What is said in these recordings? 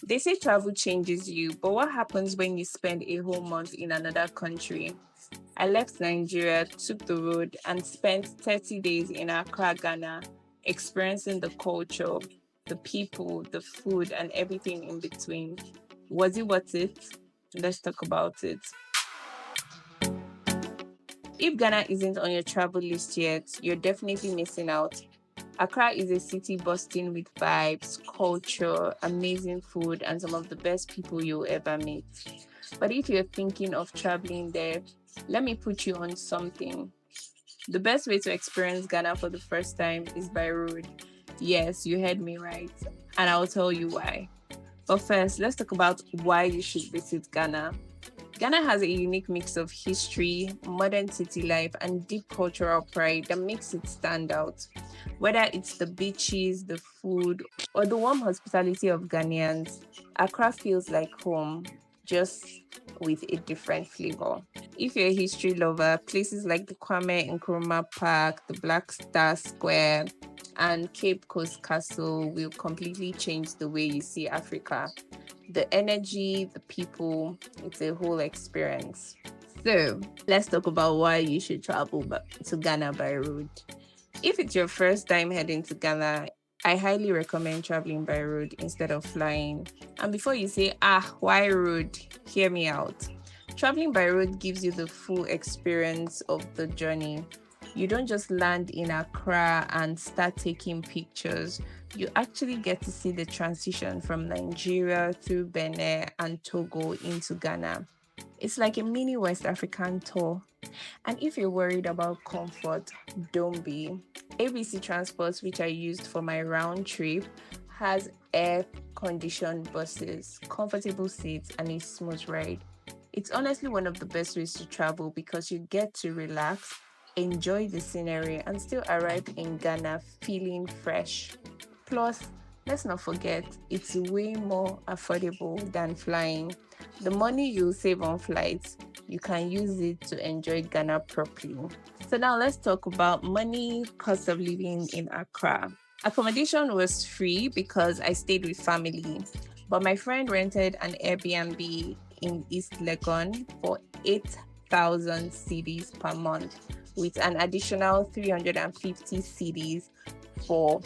They say travel changes you, but what happens when you spend a whole month in another country? I left Nigeria, took the road, and spent 30 days in Accra, Ghana, experiencing the culture, the people, the food, and everything in between. Was it worth it? Let's talk about it. If Ghana isn't on your travel list yet, you're definitely missing out. Accra is a city bursting with vibes, culture, amazing food, and some of the best people you'll ever meet. But if you're thinking of traveling there, let me put you on something. The best way to experience Ghana for the first time is by road. Yes, you heard me right. And I'll tell you why. But first, let's talk about why you should visit Ghana. Ghana has a unique mix of history, modern city life, and deep cultural pride that makes it stand out. Whether it's the beaches, the food, or the warm hospitality of Ghanaians, Accra feels like home, just with a different flavor. If you're a history lover, places like the Kwame Nkrumah Park, the Black Star Square, and Cape Coast Castle will completely change the way you see Africa. The energy, the people, it's a whole experience. So, let's talk about why you should travel to Ghana by road. If it's your first time heading to Ghana, I highly recommend traveling by road instead of flying. And before you say, why road? Hear me out. Traveling by road gives you the full experience of the journey. You don't just land in Accra and start taking pictures. You actually get to see the transition from Nigeria through Benin and Togo into Ghana. It's like a mini West African tour. And if you're worried about comfort, don't be. ABC Transport, which I used for my round trip, has air conditioned buses, comfortable seats, and a smooth ride. It's honestly one of the best ways to travel because you get to relax, enjoy the scenery, and still arrive in Ghana feeling fresh. Plus, let's not forget, it's way more affordable than flying. The money you save on flights, you can use it to enjoy Ghana properly. So now let's talk about money, cost of living in Accra. Accommodation was free because I stayed with family, but my friend rented an Airbnb in East Legon for 8,000 cedis per month with an additional 350 cedis for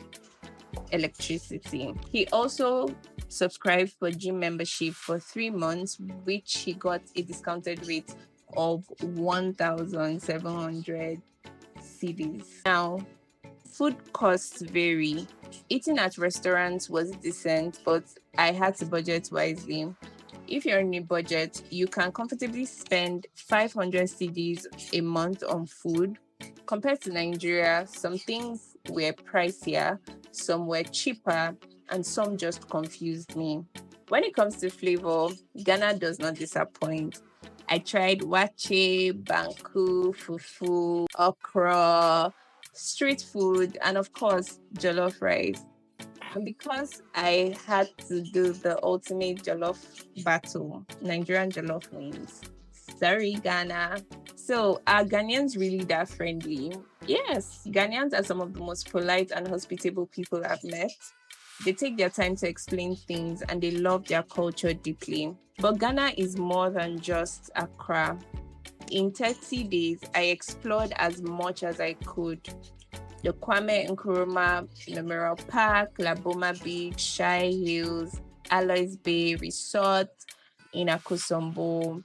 electricity. He also subscribed for gym membership for 3 months, which he got a discounted rate of 1,700 cedis. Now, food costs vary. Eating at restaurants was decent, but I had to budget wisely. If you're in a budget, you can comfortably spend 500 cedis a month on food. Compared to Nigeria, some things were pricier, some were cheaper, and some just confused me. When it comes to flavor, Ghana does not disappoint. I tried wache, banku, fufu, okra, street food, and of course, jollof rice. And because I had to do the ultimate jollof battle, Nigerian jollof wins. Sorry, Ghana. So, are Ghanaians really that friendly? Yes, Ghanaians are some of the most polite and hospitable people I've met. They take their time to explain things and they love their culture deeply. But Ghana is more than just Accra. In 30 days, I explored as much as I could. The Kwame Nkrumah Memorial Park, La Boma Beach, Shy Hills, Alois Bay Resort in Akosombo,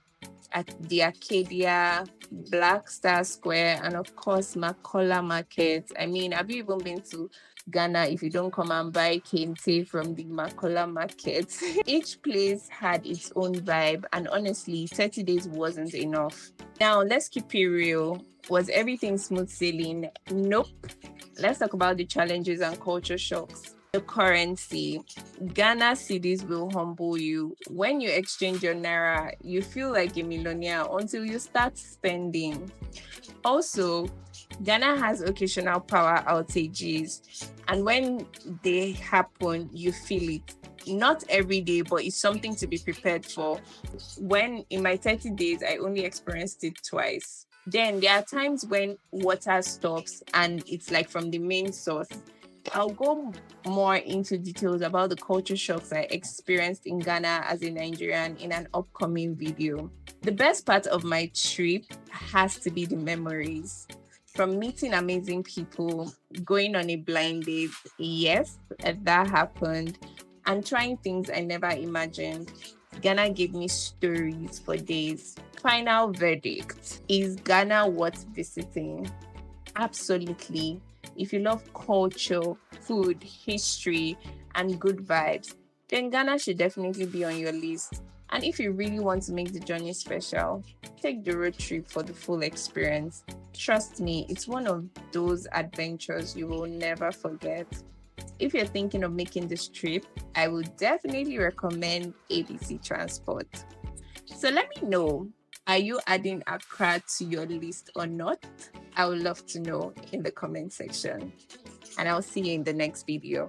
at the Arcadia, Black Star Square, and of course, Makola Market. I mean, have you even been to Ghana if you don't come and buy kente from the Makola Market? Each place had its own vibe, and honestly, 30 days wasn't enough. Now, let's keep it real. Was everything smooth sailing? Nope. Let's talk about the challenges and culture shocks. The currency. Ghana cedis will humble you. When you exchange your naira, you feel like a millionaire until you start spending. Also, Ghana has occasional power outages, and when they happen, you feel it. Not every day, but it's something to be prepared for. When in my 30 days, I only experienced it twice. Then there are times when water stops and it's like from the main source. I'll go more into details about the culture shocks I experienced in Ghana as a Nigerian in an upcoming video. The best part of my trip has to be the memories. From meeting amazing people, going on a blind date, yes, that happened, and trying things I never imagined. Ghana gave me stories for days. Final verdict: is Ghana worth visiting? Absolutely. If you love culture, food, history, and good vibes, then Ghana should definitely be on your list. And if you really want to make the journey special, take the road trip for the full experience. Trust me, it's one of those adventures you will never forget. If you're thinking of making this trip, I would definitely recommend ABC Transport. So let me know, are you adding Accra to your list or not? I would love to know in the comment section. And I'll see you in the next video.